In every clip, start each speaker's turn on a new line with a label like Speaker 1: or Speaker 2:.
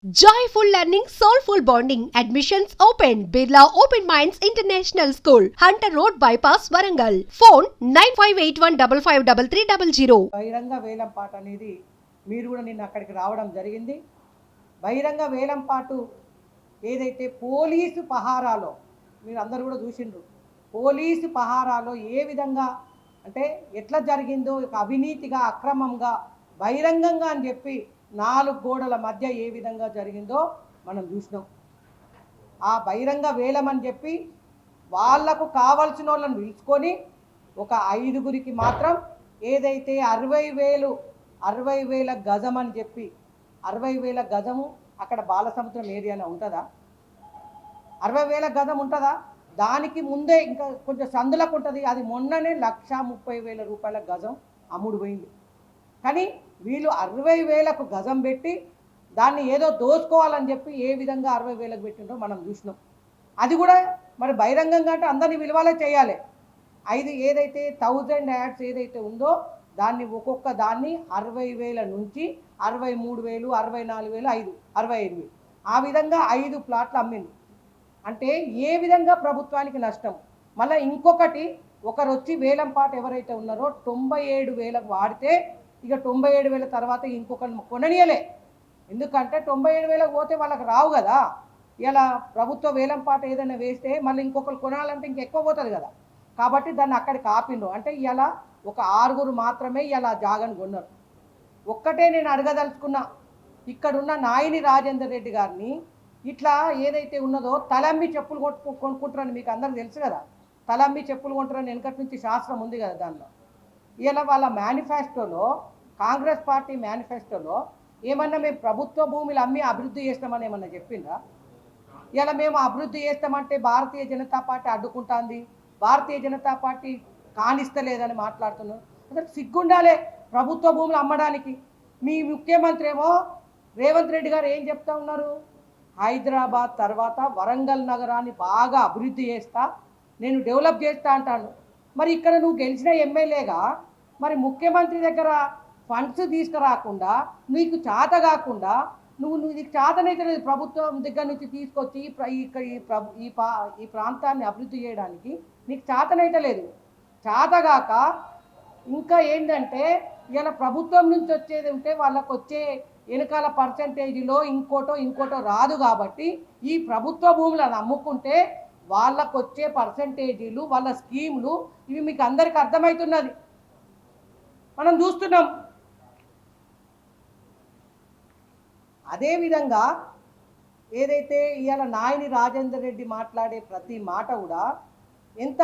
Speaker 1: Joyful learning, soulful bonding. Admissions open. Birla Open Minds International School. Hunter Road Bypass, Warangal. Phone 9581553300.
Speaker 2: బహిరంగ వేలం పాట అనేది మీరు కూడా నిన్న అక్కడికి రావడం జరిగింది. బహిరంగ వేలం పాటు ఏదైతే పోలీసు పహారాలో మీరు అందరూ కూడా చూసిండ్రు. పోలీసు పహారాలో ఏ విధంగా అంటే ఎట్లా జరిగిందో అవినీతిగా అక్రమంగా బహిరంగంగా అని చెప్పి నాలుగు గోడల మధ్య ఏ విధంగా జరిగిందో మనం చూసినాం. ఆ బహిరంగ వేలం అని చెప్పి వాళ్లకు కావాల్సిన వాళ్ళని పిలుచుకొని ఒక ఐదుగురికి మాత్రం ఏదైతే 60,000 గజం అని చెప్పి 60,000 గజము అక్కడ బాలసముద్రం ఏరియాలో ఉంటుందా? 60,000 గజం ఉంటుందా? దానికి ముందే ఇంకా కొంచెం సందులకు ఉంటుంది. అది మొన్ననే 1,30,000 రూపాయల గజం అమ్ముడు పోయింది. కానీ వీళ్ళు 60,000కు గజం పెట్టి దాన్ని ఏదో దోచుకోవాలని చెప్పి ఏ విధంగా 60,000కు పెట్టిండ్రో మనం చూసినాం. అది కూడా మరి బహిరంగంగా అంటే అందరినీ విలువలే చేయాలి. ఏదైతే 1000 యాడ్స్ ఏదైతే ఉందో దాన్ని ఒక్కొక్క దాన్ని 60,000 నుంచి 63,000, 64,000, 65,000 ఆ విధంగా 5 ప్లాట్లు అమ్మింది. అంటే ఏ విధంగా ప్రభుత్వానికి నష్టం. మళ్ళీ ఇంకొకటి ఒకరు వచ్చి వేలం పాట ఎవరైతే ఉన్నారో 97,000కు వాడితే ఇక 97,000 తర్వాత ఇంకొకరిని కొననీయలే. ఎందుకంటే 97,000కు పోతే వాళ్ళకి రావు కదా. ఇలా ప్రభుత్వ వేలం పాట ఏదైనా వేస్తే మళ్ళీ ఇంకొకరు కొనాలంటే ఇంకెక్కువ పోతుంది కదా. కాబట్టి దాన్ని అక్కడికి ఆపిండ్రు. అంటే ఇలా ఒక 6 మాత్రమే ఇలా జాగను కొన్నారు. ఒక్కటే నేను అడగదలుచుకున్నా, ఇక్కడున్న నాయిని రాజేందర్ రెడ్డి గారిని ఇట్లా ఏదైతే ఉన్నదో తలమ్మి చెప్పులు కొనుక్కుంటారని మీకు అందరికి తెలుసు కదా. తలమ్మి చెప్పులు కొంటారని వెనకటి నుంచి శాస్త్రం ఉంది కదా. దానిలో ఇలా వాళ్ళ మేనిఫెస్టోలో కాంగ్రెస్ పార్టీ మేనిఫెస్టోలో ఏమన్నా మేము ప్రభుత్వ భూములు అమ్మి అభివృద్ధి చేస్తామని ఏమన్నా చెప్పిందా? ఇలా మేము అభివృద్ధి చేస్తామంటే భారతీయ జనతా పార్టీ అడ్డుకుంటుంది, భారతీయ జనతా పార్టీ కానిస్తలేదని మాట్లాడుతున్నారు. అసలు సిగ్గుండాలే ప్రభుత్వ భూములు అమ్మడానికి. మీ ముఖ్యమంత్రి ఏమో రేవంత్ రెడ్డి గారు ఏం చెప్తా ఉన్నారు? హైదరాబాద్ తర్వాత వరంగల్ నగరాన్ని బాగా అభివృద్ధి చేస్తా, నేను డెవలప్ చేస్తా అంటాను. మరి ఇక్కడ నువ్వు గెలిచిన ఎమ్మెల్యేగా మరి ముఖ్యమంత్రి దగ్గర ఫండ్స్ తీసుకురాకుండా నీకు చేత కాకుండా నీకు చేతనైతే లేదు ప్రభుత్వం దగ్గర నుంచి తీసుకొచ్చి ఈ ప్రాంతాన్ని అభివృద్ధి చేయడానికి నీకు చేతనైతే లేదు. చేతగాక ఇంకా ఏంటంటే ఇలా ప్రభుత్వం నుంచి వచ్చేది ఉంటే వాళ్ళకు వచ్చే వెనకాల పర్సంటేజీలో ఇంకోటో రాదు. కాబట్టి ఈ ప్రభుత్వ భూములను అమ్ముకుంటే వాళ్ళకు వచ్చే పర్సంటేజీలు వాళ్ళ స్కీములు ఇవి మీకు అందరికీ అర్థమవుతున్నది, మనం చూస్తున్నాం. అదేవిధంగా ఏదైతే ఇవాళ నాయిని రాజేందర్ రెడ్డి మాట్లాడే ప్రతి మాట కూడా ఎంత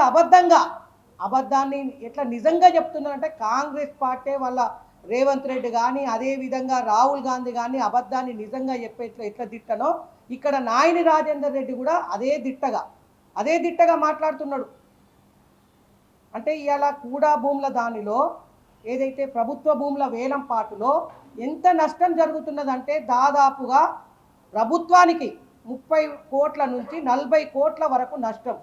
Speaker 2: అబద్ధాన్ని ఎట్లా నిజంగా చెప్తున్నారంటే కాంగ్రెస్ పార్టీ వాళ్ళ రేవంత్ రెడ్డి కానీ అదేవిధంగా రాహుల్ గాంధీ కానీ అబద్ధాన్ని నిజంగా చెప్పేట్లో ఎట్లా దిట్టనో ఇక్కడ నాయిని రాజేందర్ రెడ్డి కూడా అదే దిట్టగా మాట్లాడుతున్నాడు. అంటే ఇవాళ కూడా భూముల దానిలో ఏదైతే ప్రభుత్వ భూముల వేలం పాటులో ఎంత నష్టం జరుగుతున్నదంటే దాదాపుగా ప్రభుత్వానికి 30 కోట్ల నుంచి 40 కోట్ల వరకు నష్టం.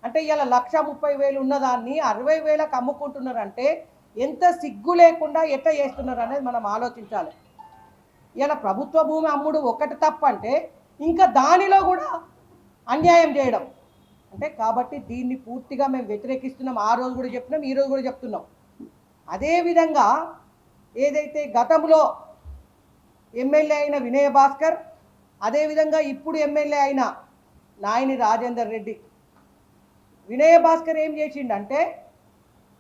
Speaker 2: అంటే ఇలా 1,30,000 ఉన్నదాన్ని 60,000కు అమ్ముకుంటున్నారంటే ఎంత సిగ్గు లేకుండా ఎట్లా చేస్తున్నారు అనేది మనం ఆలోచించాలి. ఇలా ప్రభుత్వ భూమి అమ్ముడు ఒకటి తప్పంటే ఇంకా దానిలో కూడా అన్యాయం చేయడం అంటే కాబట్టి దీన్ని పూర్తిగా మేము వ్యతిరేకిస్తున్నాం. ఆ రోజు కూడా చెప్తున్నాం, ఈరోజు కూడా చెప్తున్నాం. అదేవిధంగా ఏదైతే గతంలో ఎమ్మెల్యే అయిన వినయ భాస్కర్, అదేవిధంగా ఇప్పుడు ఎమ్మెల్యే అయిన నాయిని రాజేందర్ రెడ్డి, వినయ భాస్కర్ ఏం చేసిండంటే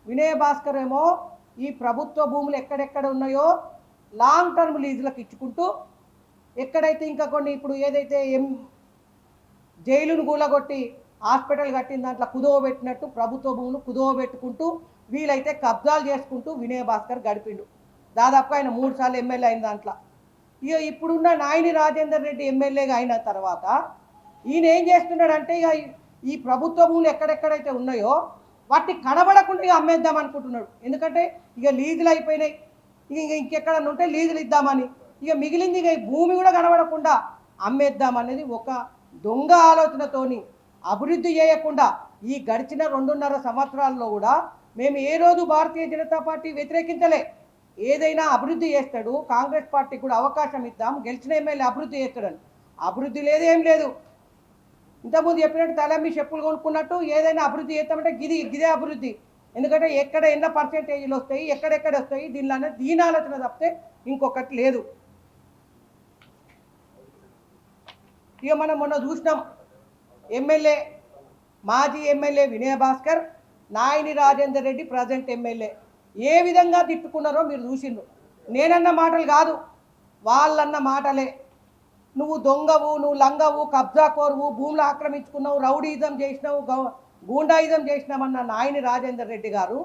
Speaker 2: వినయ భాస్కర్ ఏమో ఈ ప్రభుత్వ భూములు ఎక్కడెక్కడ ఉన్నాయో లాంగ్ టర్మ్ లీజులకు ఇచ్చుకుంటూ ఎక్కడైతే ఇంకా కొన్ని ఇప్పుడు ఏదైతే జైలును కూలగొట్టి హాస్పిటల్ కట్టిన దాంట్లో కుదవ పెట్టినట్టు ప్రభుత్వ భూములు కుదవ పెట్టుకుంటూ వీలైతే కబ్జాలు చేసుకుంటూ వినయ భాస్కర్ గడిపిండు. దాదాపు ఆయన 3 సార్లు ఎమ్మెల్యే అయిన దాంట్లో. ఇక ఇప్పుడున్న నాయిని రాజేందర్ రెడ్డి ఎమ్మెల్యేగా అయిన తర్వాత ఈయన ఏం చేస్తున్నాడంటే ఇక ఈ ప్రభుత్వ భూములు ఎక్కడెక్కడైతే ఉన్నాయో వాటిని కనబడకుండా ఇక అమ్మేద్దాం అనుకుంటున్నాడు. ఎందుకంటే ఇక లీజులు అయిపోయినాయి, ఇంకెక్కడన్నా ఉంటే లీజులు ఇద్దామని ఇక మిగిలింది ఇక భూమి కూడా కనబడకుండా అమ్మేద్దామనేది ఒక దొంగ ఆలోచనతోని అభివృద్ధి చేయకుండా ఈ గడిచిన 2.5 సంవత్సరాల్లో కూడా మేము ఏ రోజు భారతీయ జనతా పార్టీ వ్యతిరేకించలే. ఏదైనా అభివృద్ధి చేస్తాడు, కాంగ్రెస్ పార్టీకి కూడా అవకాశం ఇద్దాం, గెలిచిన ఎమ్మెల్యే అభివృద్ధి చేస్తాడని. అభివృద్ధి లేదు, ఏం లేదు. ఇంతకుముందు చెప్పినట్టు తలమ్మి చెప్పులు కొనుక్కున్నట్టు ఏదైనా అభివృద్ధి చేస్తామంటే గిదే అభివృద్ధి. ఎందుకంటే ఎక్కడ ఎన్న పర్సెంటేజీలు వస్తాయి, ఎక్కడెక్కడ వస్తాయి, దీనిలోనే దీని ఆలోచన తప్పితే ఇంకొకటి లేదు. ఇక మనం మొన్న చూసినాం, ఎమ్మెల్యే మాజీ ఎమ్మెల్యే వినయ భాస్కర్, నాయని రాజేందర్ రెడ్డి ప్రజెంట్ ఎమ్మెల్యే ఏ విధంగా తిట్టుకున్నారో మీరు చూసిండ్రు. నేనన్న మాటలు కాదు, వాళ్ళన్న మాటలే. నువ్వు దొంగవు, నువ్వు లంగవు, కబ్జా కోరువు, భూములు ఆక్రమించుకున్నావు, రౌడీజం చేసినావు, గూండాయిజం చేసినామన్న నాయని రాజేందర్ రెడ్డి గారు,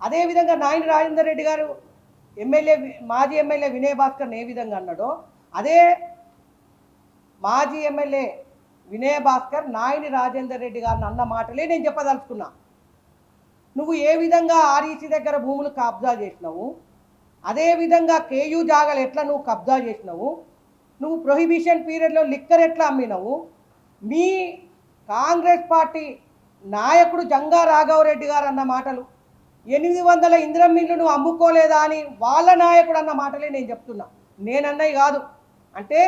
Speaker 2: అదేవిధంగా నాయని రాజేందర్ రెడ్డి గారు మాజీ ఎమ్మెల్యే వినయ భాస్కర్ని ఏ విధంగా అన్నాడో, అదే మాజీ ఎమ్మెల్యే వినయ భాస్కర్ నాయని రాజేందర్ రెడ్డి గారిని అన్న మాటలే నేను చెప్పదలుచుకున్నా. నువ్వు ఏ విధంగా ఆర్ఈసీ దగ్గర భూములు కబ్జా చేసినావు, అదేవిధంగా కేయూ జాగాలు ఎట్లా నువ్వు కబ్జా చేసినావు, నువ్వు ప్రొహిబిషన్ పీరియడ్లో లిక్కర్ ఎట్లా అమ్మినావు, మీ కాంగ్రెస్ పార్టీ నాయకుడు జంగా రాఘవరెడ్డి గారు అన్న మాటలు, 800 ఇందిరమ్మ ఇళ్ళు నువ్వు అమ్ముకోలేదా అని వాళ్ళ నాయకుడు అన్న మాటలే నేను చెప్తున్నా, నేనన్నవి కాదు. అంటే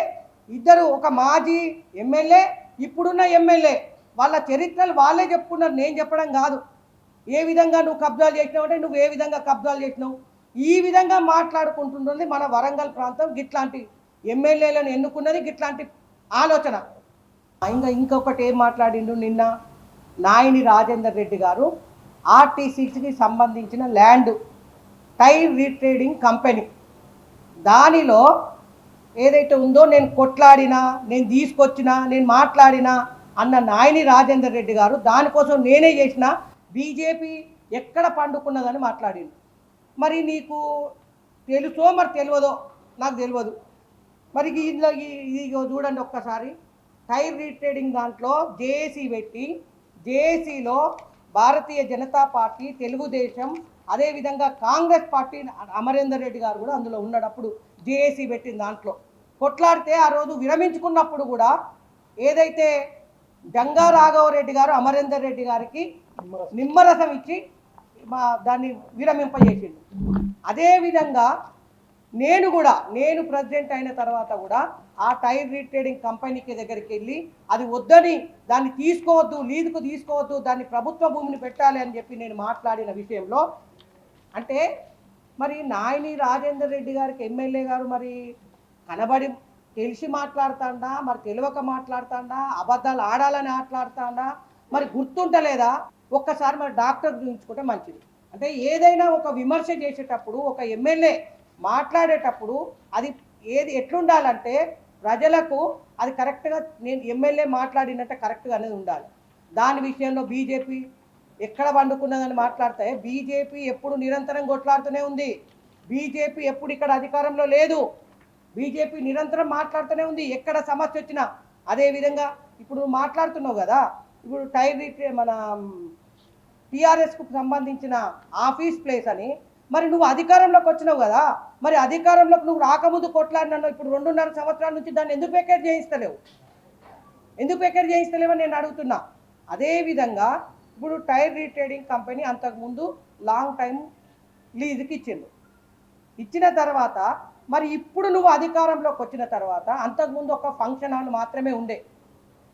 Speaker 2: ఇద్దరు, ఒక మాజీ ఎమ్మెల్యే, ఇప్పుడున్న ఎమ్మెల్యే, వాళ్ళ చరిత్రలు వాళ్ళే చెప్పుకున్నారు, నేను చెప్పడం కాదు. ఏ విధంగా నువ్వు కబ్జాలు చేసినావు అంటే నువ్వు ఏ విధంగా కబ్జాలు చేసినావు, ఈ విధంగా మాట్లాడుకుంటుంటుంది మన వరంగల్ ప్రాంతం. గిట్లాంటి ఎమ్మెల్యేలను ఎన్నుకున్నది గిట్లాంటి ఆలోచన. ఇంకొకటి ఏం మాట్లాడిండు నిన్న నాయని రాజేందర్ రెడ్డి గారు, ఆర్టీసీకి సంబంధించిన ల్యాండ్ టైర్ రీట్రేడింగ్ కంపెనీ, దానిలో ఏదైతే ఉందో నేను కొట్లాడినా, నేను తీసుకొచ్చినా, నేను మాట్లాడినా అన్న నాయని రాజేందర్ రెడ్డి గారు, దానికోసం నేనే చేసిన, బీజేపీ ఎక్కడ పండుకున్నదని మాట్లాడిండు. మరి నీకు తెలుసో మరి తెలియదో నాకు తెలియదు. మరి ఇందులో ఇది చూడండి ఒక్కసారి, టైర్ రీట్రేడింగ్ దాంట్లో జేఏసీ పెట్టి, జేఏసీలో భారతీయ జనతా పార్టీ, తెలుగుదేశం, అదేవిధంగా కాంగ్రెస్ పార్టీ, అమరేందర్ రెడ్డి గారు కూడా అందులో ఉన్నప్పుడు జేఏసీ పెట్టిన దాంట్లో కొట్లాడితే, ఆ రోజు విరమించుకున్నప్పుడు కూడా ఏదైతే జంగా రాఘవరెడ్డి గారు అమరేందర్ రెడ్డి గారికి నిమ్మరసం ఇచ్చి దాన్ని విరమింపజేసిండు. అదేవిధంగా నేను ప్రెసిడెంట్ అయిన తర్వాత కూడా ఆ టైర్ రీట్రేడింగ్ కంపెనీకి దగ్గరికి వెళ్ళి, అది వద్దని, దాన్ని తీసుకోవద్దు, లీజుకు తీసుకోవద్దు, దాన్ని ప్రభుత్వ భూమిని పెట్టాలి అని చెప్పి నేను మాట్లాడిన విషయంలో, అంటే మరి నాయని రాజేందర్ రెడ్డి గారికి ఎమ్మెల్యే గారు మరి కనబడి తెలిసి మాట్లాడుతాడా, మరి తెలియక మాట్లాడుతాడా, అబద్ధాలు ఆడాలని మాట్లాడుతాడా, మరి గుర్తుంటలేదా? ఒక్కసారి మరి డాక్టర్ చూపించుకుంటే మంచిది. అంటే ఏదైనా ఒక విమర్శ చేసేటప్పుడు, ఒక ఎమ్మెల్యే మాట్లాడేటప్పుడు అది ఎట్లుండాలంటే ప్రజలకు అది కరెక్ట్గా, నేను ఎమ్మెల్యే మాట్లాడినట్టే కరెక్ట్గా అనేది ఉండాలి. దాని విషయంలో బీజేపీ ఎక్కడ వండుకున్నదని మాట్లాడితే, బీజేపీ ఎప్పుడు నిరంతరం కొట్లాడుతూనే ఉంది. బీజేపీ ఎప్పుడు ఇక్కడ అధికారంలో లేదు. బీజేపీ నిరంతరం మాట్లాడుతూనే ఉంది ఎక్కడ సమస్య వచ్చినా. అదేవిధంగా ఇప్పుడు మాట్లాడుతున్నావు కదా, ఇప్పుడు మన టీఆర్ఎస్కు సంబంధించిన ఆఫీస్ ప్లేస్ అని, మరి నువ్వు అధికారంలోకి వచ్చినావు కదా, మరి అధికారంలోకి నువ్వు రాకముందు కొట్లాడినావు, ఇప్పుడు 2.5 సంవత్సరాల నుంచి దాన్ని ఎందుకు వెకేట్ చేయిస్తలేవు? ఎందుకు వెకేట్ చేయిస్తలేవని నేను అడుగుతున్నా. అదేవిధంగా ఇప్పుడు టైర్ రీట్రేడింగ్ కంపెనీ అంతకుముందు లాంగ్ టైం లీజుకి ఇచ్చిన తర్వాత, మరి ఇప్పుడు నువ్వు అధికారంలోకి వచ్చిన తర్వాత, అంతకుముందు ఒక ఫంక్షన్ హాల్ మాత్రమే ఉండే,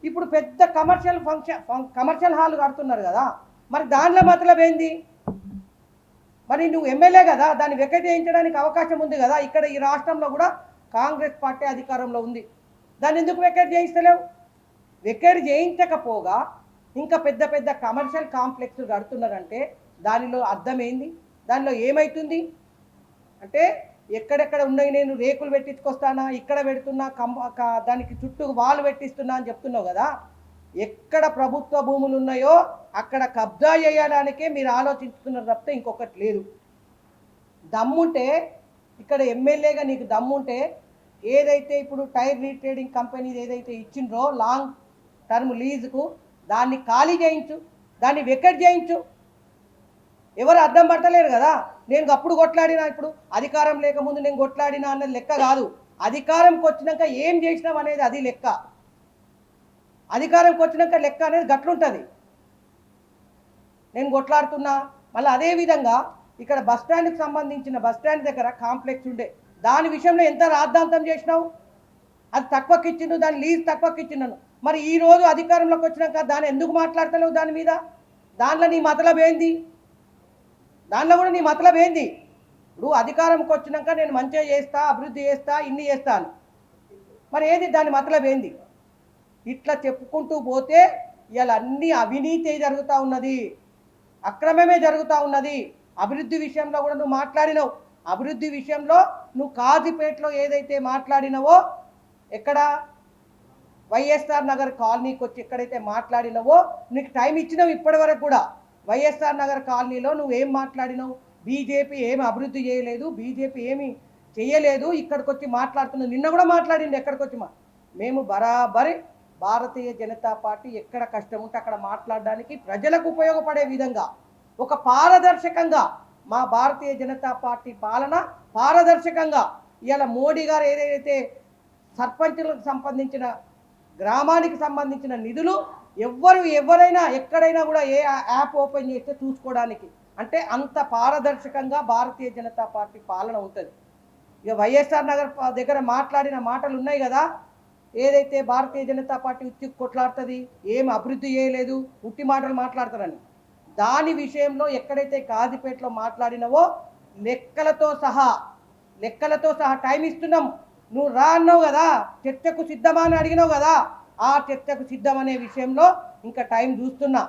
Speaker 2: ఇప్పుడు పెద్ద కమర్షియల్ హాల్ కడుతున్నారు కదా, మరి దానిలో మతలబ్ ఏంది? మరి నువ్వు ఎమ్మెల్యే కదా, దాన్ని వెకేట్ చేయించడానికి అవకాశం ఉంది కదా. ఇక్కడ ఈ రాష్ట్రంలో కూడా కాంగ్రెస్ పార్టీ అధికారంలో ఉంది, దాన్ని ఎందుకు వెకేట్ చేయిస్తలేవు? వెకేట్ చేయించకపోగా ఇంకా పెద్ద పెద్ద కమర్షియల్ కాంప్లెక్స్ కడుతున్నారంటే దానిలో అర్థం ఏంది? దానిలో ఏమవుతుంది అంటే, ఎక్కడెక్కడ ఉన్నాయి, నేను రేకులు పెట్టించుకొస్తానా, ఇక్కడ పెడుతున్నా, దానికి చుట్టూ వాల్ పెట్టిస్తున్నా అని చెప్తున్నావు కదా. ఎక్కడ ప్రభుత్వ భూములు ఉన్నాయో అక్కడ కబ్జా చేయడానికే మీరు ఆలోచిస్తున్నారు తప్పితే ఇంకొకటి లేదు. దమ్ముంటే, ఇక్కడ ఎమ్మెల్యేగా నీకు దమ్ముంటే, ఏదైతే ఇప్పుడు టైర్ రీట్రేడింగ్ కంపెనీ ఏదైతే ఇచ్చిండ్రో లాంగ్ టర్మ్ లీజుకు, దాన్ని ఖాళీ చేయించు, దాన్ని వెకెట్ చేయించు. ఎవరు అర్థం పడతలేరు కదా. నేను అప్పుడు కొట్లాడినా, ఇప్పుడు అధికారం లేకముందు నేను కొట్లాడినా అన్నది లెక్క కాదు. అధికారంకి వచ్చినాక ఏం చేసినాం అనేది అది లెక్క. అధికారంకి వచ్చినాక లెక్క అనేది గట్లుంటుంది. నేను కొట్లాడుతున్నా. మళ్ళీ అదేవిధంగా ఇక్కడ బస్ స్టాండ్కి సంబంధించిన బస్ స్టాండ్ దగ్గర కాంప్లెక్స్ ఉండే దాని విషయంలో ఎంత రాద్ధాంతం చేసినావు. అది తక్కువకి ఇచ్చిండు, దాని లీజ్ తక్కువకి ఇచ్చినాను. మరి ఈరోజు అధికారంలోకి వచ్చినాక దాన్ని ఎందుకు మాట్లాడతలేవు? దాని మీద దాంట్లో నీ మతలబ్ ఏంది? దాంట్లో కూడా నీ మతలబ్ ఏంది? ఇప్పుడు అధికారంకి వచ్చినాక నేను మంచిగా చేస్తా, అభివృద్ధి చేస్తా, ఇన్ని చేస్తాను, మరి ఏది దాని మతలబ్ ఏంది? ఇట్లా చెప్పుకుంటూ పోతే ఇవాళ అన్ని అవినీతి జరుగుతూ ఉన్నది, అక్రమమే జరుగుతూ ఉన్నది. అభివృద్ధి విషయంలో కూడా నువ్వు మాట్లాడినావు. అభివృద్ధి విషయంలో నువ్వు కాజీపేటలో ఏదైతే మాట్లాడినావో, ఎక్కడ వైఎస్ఆర్ నగర్ కాలనీకి వచ్చి ఎక్కడైతే మాట్లాడినావో నీకు టైం ఇచ్చినావు ఇప్పటి వరకు కూడా. వైఎస్ఆర్ నగర్ కాలనీలో నువ్వేం మాట్లాడినావు? బీజేపీ ఏమి అభివృద్ధి చేయలేదు, బీజేపీ ఏమి చేయలేదు, ఇక్కడికి వచ్చి మాట్లాడుతున్నావు. నిన్న కూడా మాట్లాడింది ఎక్కడికి వచ్చి మేము బరాబరి భారతీయ జనతా పార్టీ ఎక్కడ కష్టం ఉంటే అక్కడ మాట్లాడడానికి ప్రజలకు ఉపయోగపడే విధంగా ఒక పారదర్శకంగా మా భారతీయ జనతా పార్టీ పాలన పారదర్శకంగా ఇవాళ మోడీ గారు ఏదైతే సర్పంచులకు సంబంధించిన గ్రామానికి సంబంధించిన నిధులు ఎవరైనా ఎక్కడైనా కూడా ఏ యాప్ ఓపెన్ చేస్తే చూసుకోవడానికి, అంటే అంత పారదర్శకంగా భారతీయ జనతా పార్టీ పాలన ఉంటుంది. ఇక వైఎస్ఆర్ నగర్ దగ్గర మాట్లాడిన మాటలు ఉన్నాయి కదా, ఏదైతే భారతీయ జనతా పార్టీ ఉత్తి కొట్లాడుతుంది, ఏం అభివృద్ధి చేయలేదు, ఉట్టి మాటలు మాట్లాడతారని, దాని విషయంలో ఎక్కడైతే కాజీపేటలో మాట్లాడినవో లెక్కలతో సహా టైం ఇస్తున్నాం. నువ్వు రా అన్నావు కదా, చర్చకు సిద్ధమా అని అడిగినావు కదా, ఆ చర్చకు సిద్ధమనే విషయంలో ఇంకా టైం చూస్తున్నా.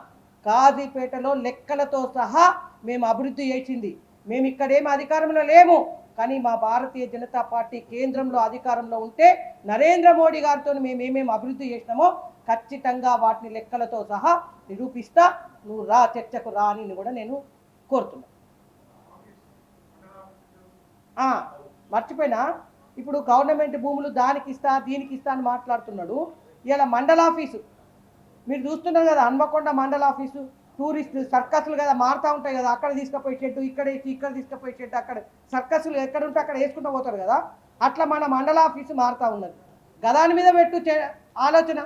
Speaker 2: కాజీపేటలో లెక్కలతో సహా మేము అభివృద్ధి చేసింది, మేము ఇక్కడేమి అధికారంలో లేము, కానీ మా భారతీయ జనతా పార్టీ కేంద్రంలో అధికారంలో ఉంటే నరేంద్ర మోడీ గారితో మేము ఏమేమి అభివృద్ధి చేసినామో ఖచ్చితంగా వాటిని లెక్కలతో సహా నిరూపిస్తా. నువ్వు రా, చర్చకు రా అని కూడా నేను కోరుతున్నా. మర్చిపోయినా, ఇప్పుడు గవర్నమెంట్ భూములు దానికి ఇస్తా దీనికి ఇస్తా అని మాట్లాడుతున్నాడు. ఇలా మండల ఆఫీసు మీరు చూస్తున్నారు కదా, హన్మకొండ మండల ఆఫీసు టూరిస్ట్ సర్కస్లు కదా మారుతూ ఉంటాయి కదా, అక్కడ తీసుకుపోయి షెడ్డు, ఇక్కడ తీసుకుపోయి షెడ్డు, అక్కడ సర్కస్లు ఎక్కడ ఉంటే అక్కడ వేసుకుంటూ పోతారు కదా, అట్లా మన మండల ఆఫీసు మారుతూ ఉన్నది. గదాని మీద పెట్టు ఆలోచన.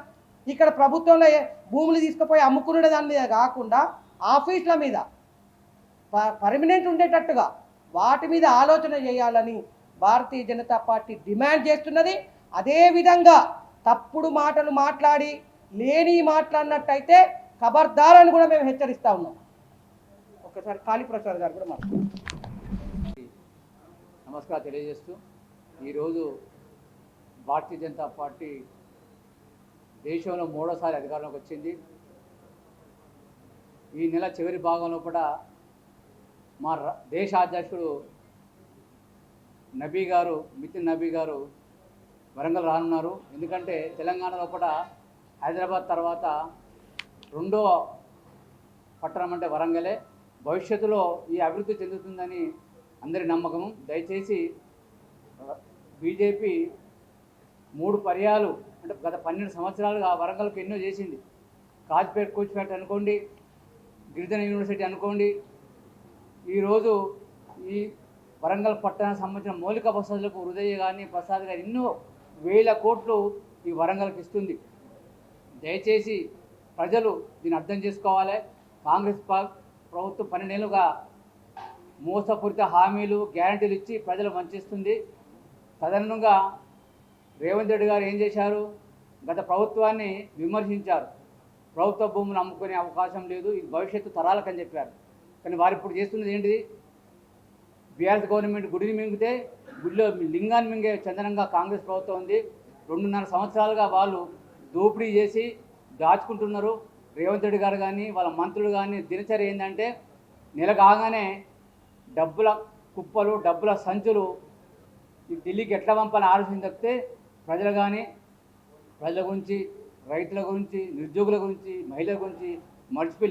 Speaker 2: ఇక్కడ ప్రభుత్వంలో భూములు తీసుకుపోయి అమ్ముకునే దాని మీద కాకుండా ఆఫీసుల మీద పర్మనెంట్ ఉండేటట్టుగా వాటి మీద ఆలోచన చేయాలని భారతీయ జనతా పార్టీ డిమాండ్ చేస్తున్నది. అదేవిధంగా తప్పుడు మాటలు మాట్లాడి లేని మాట్లాడినట్టయితే ఖబర్దారని కూడా మేము హెచ్చరిస్తూ ఉన్నాం. ఒకసారి కాళీప్రసాద్ గారు కూడా మాట్లాడారు.
Speaker 3: నమస్కారం తెలియజేస్తూ, ఈరోజు భారతీయ జనతా పార్టీ దేశంలో మూడోసారి అధికారంలోకి వచ్చింది. ఈ నెల చివరి భాగంలో కూడా మా దేశ అధ్యక్షుడు మితిన్ నబీ గారు వరంగల్ రానున్నారు. ఎందుకంటే తెలంగాణలో కూడా హైదరాబాద్ తర్వాత రెండో పట్టణం అంటే వరంగలే. భవిష్యత్తులో ఈ అభివృద్ధి చెందుతుందని అందరి నమ్మకము. దయచేసి బీజేపీ 3 పర్యాలు అంటే గత 12 సంవత్సరాలుగా వరంగల్కి ఎన్నో చేసింది. కాజ్పేట్ కూచిపేట అనుకోండి, గిరిజన యూనివర్సిటీ అనుకోండి, ఈరోజు ఈ వరంగల్ పట్టణానికి సంబంధించిన మౌలిక వసతులకు హృదయ కానీ ప్రసాద్ కానీ ఎన్నో వేల కోట్లు ఈ వరంగల్కి ఇస్తుంది. దయచేసి ప్రజలు దీన్ని అర్థం చేసుకోవాలి. కాంగ్రెస్ ప్రభుత్వం 12 నెలలుగా మోసపూరిత హామీలు గ్యారంటీలు ఇచ్చి ప్రజలు వంచిస్తుంది. తదనుగుణంగా రేవంత్ రెడ్డి గారు ఏం చేశారు? గత ప్రభుత్వాన్ని విమర్శించారు. ప్రభుత్వ భూములు అమ్ముకునే అవకాశం లేదు, ఇది భవిష్యత్తు తరాలకని చెప్పారు. కానీ వారు ఇప్పుడు చేస్తున్నది ఏంటిది? బీఆర్ఎస్ గవర్నమెంట్ గుడిని మింగితే గుడిలో లింగాన్ని మింగే చందనంగా కాంగ్రెస్ ప్రభుత్వం ఉంది. 2.5 సంవత్సరాలుగా వాళ్ళు దోపిడీ చేసి దాచుకుంటున్నారు. రేవంత్ రెడ్డి గారు కానీ వాళ్ళ మంత్రులు కానీ దినచర్య ఏంటంటే నెల కాగానే డబ్బుల కుప్పలు, డబ్బుల సంచులు ఈ ఢిల్లీకి ఎట్లా పంపాలని ఆలోచన తప్పితే ప్రజల గురించి, రైతుల గురించి, నిరుద్యోగుల గురించి, మహిళల గురించి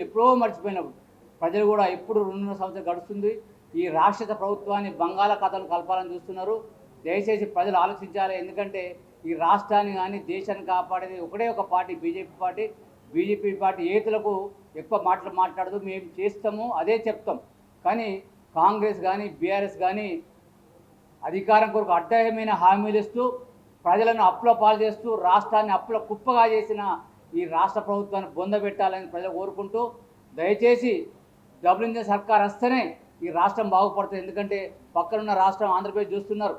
Speaker 3: ఎప్పుడో మర్చిపోయినప్పుడు ప్రజలు కూడా ఎప్పుడు 2.5 సంవత్సరాలు గడుస్తుంది. ఈ రాష్ట్ర ప్రభుత్వాన్ని బంగాళాఖాతాలు కలపాలని చూస్తున్నారు. దయచేసి ప్రజలు ఆలోచించాలి. ఎందుకంటే ఈ రాష్ట్రాన్ని కానీ దేశాన్ని కాపాడేది ఒకటే ఒక పార్టీ, బీజేపీ పార్టీ ఏతులకు ఎక్కువ మాట్లాడదు. మేము చేస్తాము, అదే చెప్తాం. కానీ కాంగ్రెస్ కానీ బీఆర్ఎస్ కానీ అధికారం కొరకు అడ్డమైన హామీలు ఇస్తూ ప్రజలను అప్పుల పాలు చేస్తూ రాష్ట్రాన్ని అప్పుల కుప్పగా చేసిన ఈ రాష్ట్ర ప్రభుత్వాన్ని బొందబెట్టాలని ప్రజలు కోరుకుంటూ, దయచేసి డబుల్ ఇంజన్ సర్కార్ వస్తేనే ఈ రాష్ట్రం బాగుపడుతుంది. ఎందుకంటే పక్కనున్న రాష్ట్రం ఆంధ్రప్రదేశ్ చూస్తున్నారు,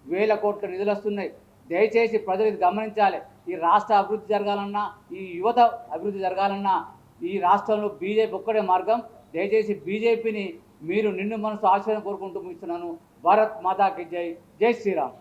Speaker 3: వేల కోట్ల నిధులు వస్తున్నాయి. దయచేసి ప్రజలు ఇది గమనించాలి. ఈ రాష్ట్ర అభివృద్ధి జరగాలన్నా, ఈ యువత అభివృద్ధి జరగాలన్నా ఈ రాష్ట్రంలో బీజేపీ ఒక్కడే మార్గం. దయచేసి బీజేపీని మీరు నిండు మనసు ఆశీర్వాదం కోరుకుంటూ ముగిస్తున్నాను. భారత్ మాతాకి జై. జై శ్రీరామ్.